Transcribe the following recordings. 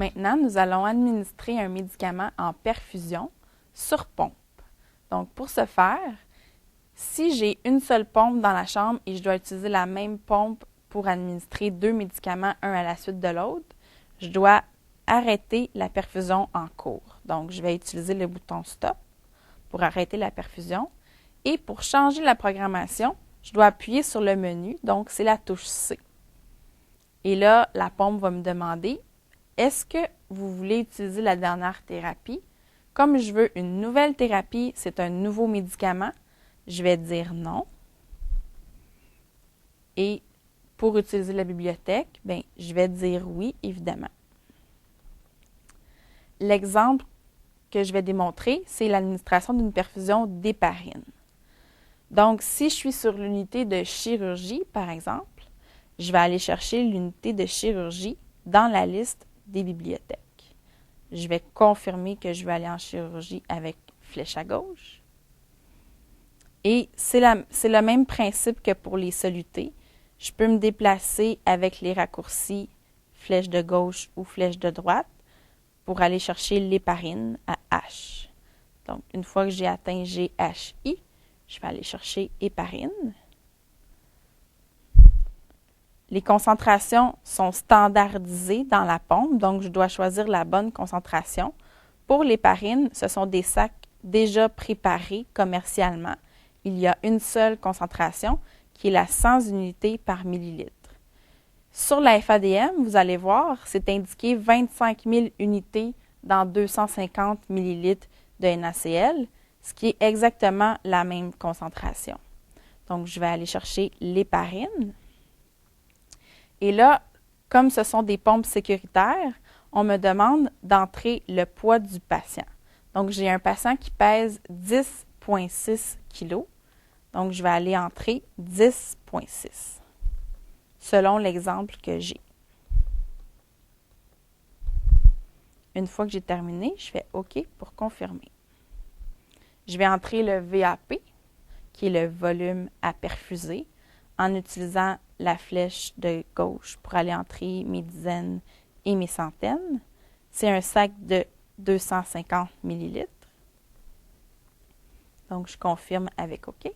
Maintenant, nous allons administrer un médicament en perfusion sur pompe. Donc, pour ce faire, si j'ai une seule pompe dans la chambre et je dois utiliser la même pompe pour administrer 2 médicaments, un à la suite de l'autre, je dois arrêter la perfusion en cours. Donc, je vais utiliser le bouton Stop pour arrêter la perfusion. Et pour changer la programmation, je dois appuyer sur le menu, donc c'est la touche C. Et là, la pompe va me demander, est-ce que vous voulez utiliser la dernière thérapie? Comme je veux une nouvelle thérapie, c'est un nouveau médicament, je vais dire non. Et pour utiliser la bibliothèque, bien, je vais dire oui, évidemment. L'exemple que je vais démontrer, c'est l'administration d'une perfusion d'héparine. Donc, si je suis sur l'unité de chirurgie, par exemple, je vais aller chercher l'unité de chirurgie dans la liste des bibliothèques. Je vais confirmer que je vais aller en chirurgie avec flèche à gauche. Et c'est le même principe que pour les solutés. Je peux me déplacer avec les raccourcis flèche de gauche ou flèche de droite pour aller chercher l'héparine à H. Donc, une fois que j'ai atteint GHI, je vais aller chercher héparine. Les concentrations sont standardisées dans la pompe, donc je dois choisir la bonne concentration. Pour l'héparine, ce sont des sacs déjà préparés commercialement. Il y a une seule concentration qui est la 100 unités par millilitre. Sur la FADM, vous allez voir, c'est indiqué 25 000 unités dans 250 millilitres de NaCl, ce qui est exactement la même concentration. Donc, je vais aller chercher l'héparine. Et là, comme ce sont des pompes sécuritaires, on me demande d'entrer le poids du patient. Donc, j'ai un patient qui pèse 10,6 kg. Donc, je vais aller entrer 10,6 selon l'exemple que j'ai. Une fois que j'ai terminé, je fais OK pour confirmer. Je vais entrer le VAP, qui est le volume à perfuser, en utilisant la flèche de gauche pour aller entrer mes dizaines et mes centaines. C'est un sac de 250 ml. Donc, je confirme avec OK.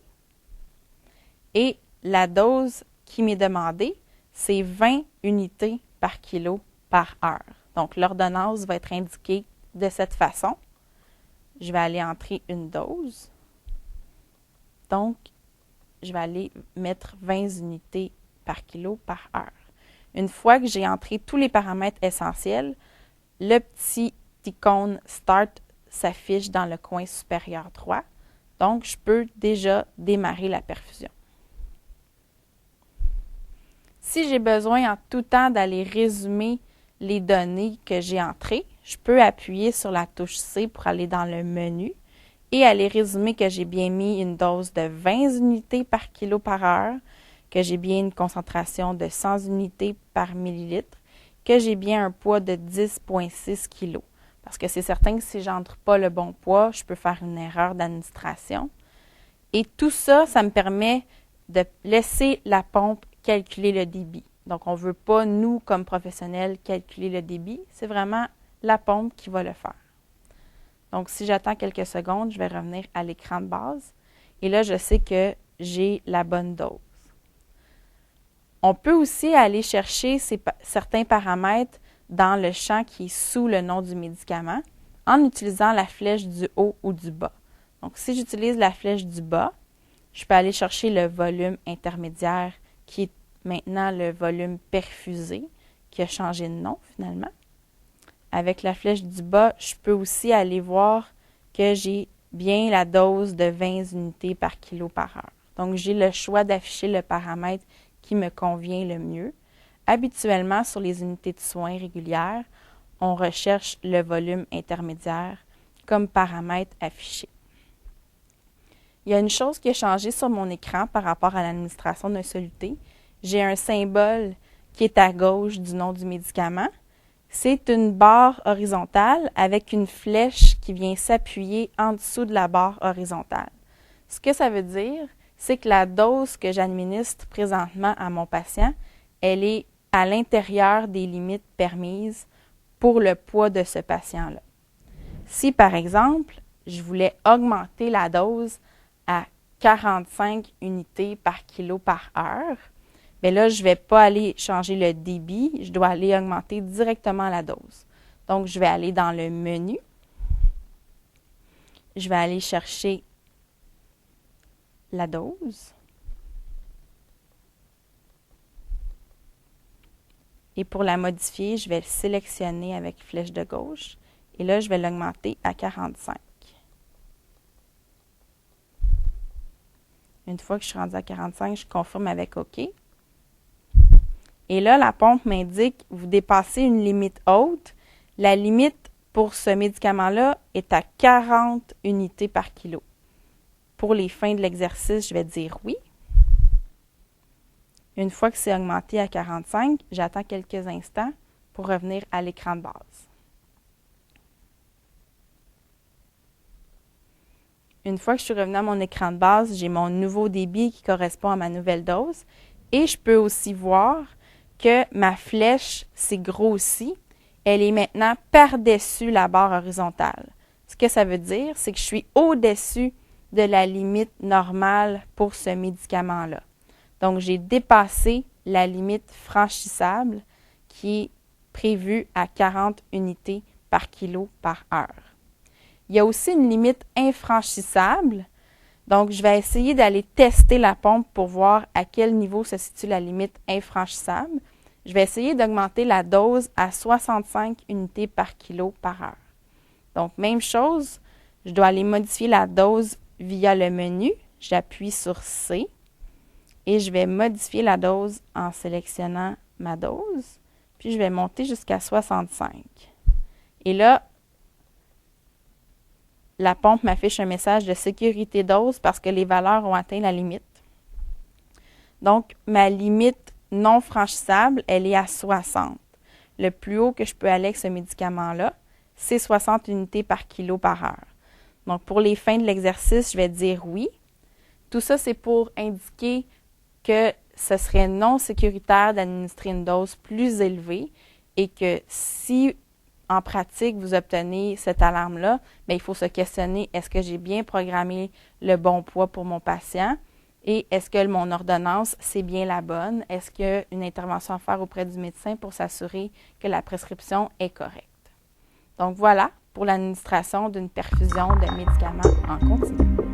Et la dose qui m'est demandée, c'est 20 unités par kilo par heure. Donc, l'ordonnance va être indiquée de cette façon. Je vais aller entrer une dose. Donc, je vais aller mettre 20 unités par kilo par heure. Une fois que j'ai entré tous les paramètres essentiels, le petit icône Start s'affiche dans le coin supérieur droit. Donc, je peux déjà démarrer la perfusion. Si j'ai besoin en tout temps d'aller résumer les données que j'ai entrées, je peux appuyer sur la touche C pour aller dans le menu et aller résumer que j'ai bien mis une dose de 20 unités par kilo par heure, que j'ai bien une concentration de 100 unités par millilitre, que j'ai bien un poids de 10,6 kg. Parce que c'est certain que si je n'entre pas le bon poids, je peux faire une erreur d'administration. Et tout ça, ça me permet de laisser la pompe calculer le débit. Donc, on ne veut pas, nous, comme professionnels, calculer le débit. C'est vraiment la pompe qui va le faire. Donc, si j'attends quelques secondes, je vais revenir à l'écran de base. Et là, je sais que j'ai la bonne dose. On peut aussi aller chercher certains paramètres dans le champ qui est sous le nom du médicament en utilisant la flèche du haut ou du bas. Donc, si j'utilise la flèche du bas, je peux aller chercher le volume intermédiaire qui est maintenant le volume perfusé, qui a changé de nom finalement. Avec la flèche du bas, je peux aussi aller voir que j'ai bien la dose de 20 unités par kilo par heure. Donc, j'ai le choix d'afficher le paramètre qui me convient le mieux. Habituellement, sur les unités de soins régulières, on recherche le volume intermédiaire comme paramètre affiché. Il y a une chose qui a changé sur mon écran par rapport à l'administration d'un soluté. J'ai un symbole qui est à gauche du nom du médicament. C'est une barre horizontale avec une flèche qui vient s'appuyer en dessous de la barre horizontale. Ce que ça veut dire, c'est que la dose que j'administre présentement à mon patient, elle est à l'intérieur des limites permises pour le poids de ce patient-là. Si, par exemple, je voulais augmenter la dose à 45 unités par kilo par heure, bien là, je ne vais pas aller changer le débit, je dois aller augmenter directement la dose. Donc, je vais aller dans le menu, je vais aller chercher la dose. Et pour la modifier, je vais le sélectionner avec flèche de gauche. Et là, je vais l'augmenter à 45. Une fois que je suis rendue à 45, je confirme avec OK. Et là, la pompe m'indique, vous dépassez une limite haute. La limite pour ce médicament-là est à 40 unités par kilo. Pour les fins de l'exercice, je vais dire oui. Une fois que c'est augmenté à 45, j'attends quelques instants pour revenir à l'écran de base. Une fois que je suis revenue à mon écran de base, j'ai mon nouveau débit qui correspond à ma nouvelle dose. Et je peux aussi voir que ma flèche s'est grossie. Elle est maintenant par-dessus la barre horizontale. Ce que ça veut dire, c'est que je suis au-dessus de la limite normale pour ce médicament-là. Donc, j'ai dépassé la limite franchissable qui est prévue à 40 unités par kilo par heure. Il y a aussi une limite infranchissable. Donc, je vais essayer d'aller tester la pompe pour voir à quel niveau se situe la limite infranchissable. Je vais essayer d'augmenter la dose à 65 unités par kilo par heure. Donc, même chose, je dois aller modifier la dose via le menu. J'appuie sur C et je vais modifier la dose en sélectionnant ma dose. Puis, je vais monter jusqu'à 65. Et là, la pompe m'affiche un message de sécurité dose parce que les valeurs ont atteint la limite. Donc, ma limite non franchissable, elle est à 60. Le plus haut que je peux aller avec ce médicament-là, c'est 60 unités par kilo par heure. Donc, pour les fins de l'exercice, je vais dire oui. Tout ça, c'est pour indiquer que ce serait non sécuritaire d'administrer une dose plus élevée et que si, en pratique, vous obtenez cette alarme-là, bien, il faut se questionner, est-ce que j'ai bien programmé le bon poids pour mon patient? Et est-ce que mon ordonnance, c'est bien la bonne? Est-ce qu'il y a une intervention à faire auprès du médecin pour s'assurer que la prescription est correcte? Donc voilà pour l'administration d'une perfusion de médicaments en continu.